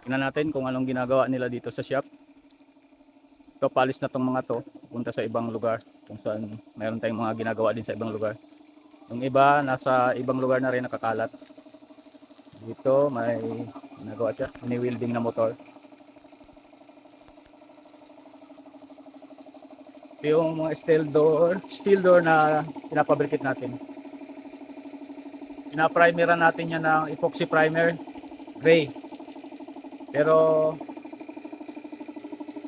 Tingnan natin kung anong ginagawa nila dito sa shop. Ito, palis na tong mga to. Punta sa ibang lugar. Kung saan mayroon tayong mga ginagawa din sa ibang lugar. Yung iba, nasa ibang lugar na rin nakakalat. Dito, may ginagawa siya. Ini-welding na motor. Ito yung mga steel door na pinapabricate natin. Pinaprimeran natin yan ng epoxy primer, gray. Pero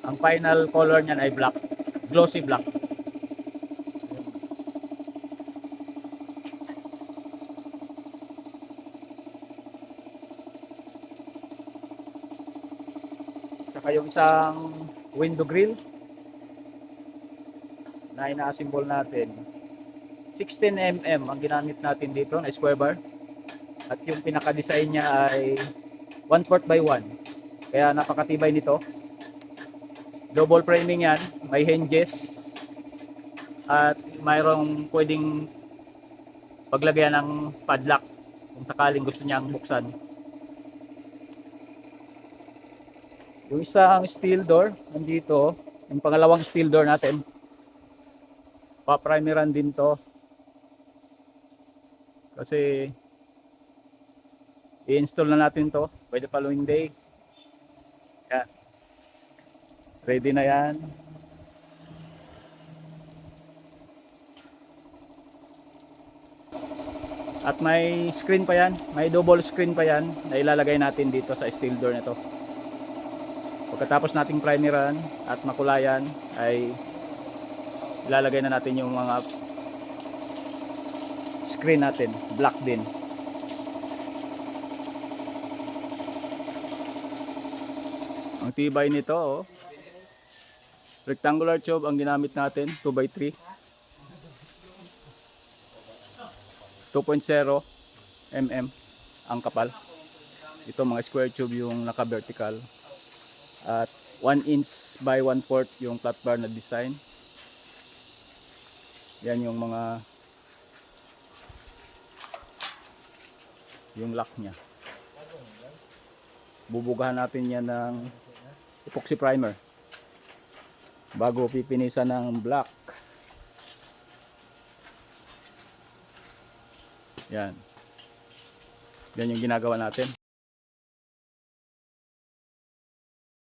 ang final color niyan ay black, glossy black. Saka yung isang window grill na ina-assemble natin. 16mm ang ginamit natin dito na square bar. At yung pinaka-design niya ay 1/4 by 1. Kaya napakatibay nito. Double framing yan, may hinges at mayroong pwedeng paglagyan ng padlock kung sakaling gusto niyang buksan. Yung isang steel door nandito, yung pangalawang steel door natin, pa-primeran din to kasi i-install na natin to by the following day. Yan. Ready na yan. At may screen pa yan, may double screen pa yan na ilalagay natin dito sa steel door nito. Pagkatapos nating primeran at makulayan ay ilalagay na natin yung mga screen natin, black din. Ang tibay nito, oh. Rectangular tube ang ginamit natin, 2x3. 2.0 mm ang kapal. Ito mga square tube yung naka-vertical. At 1 inch by 1/4 yung flat bar na design. Yan yung mga yung lock nya. Bubugahan natin yan ng epoxy primer bago pipinisan ng black. Yan. Yan yung ginagawa natin.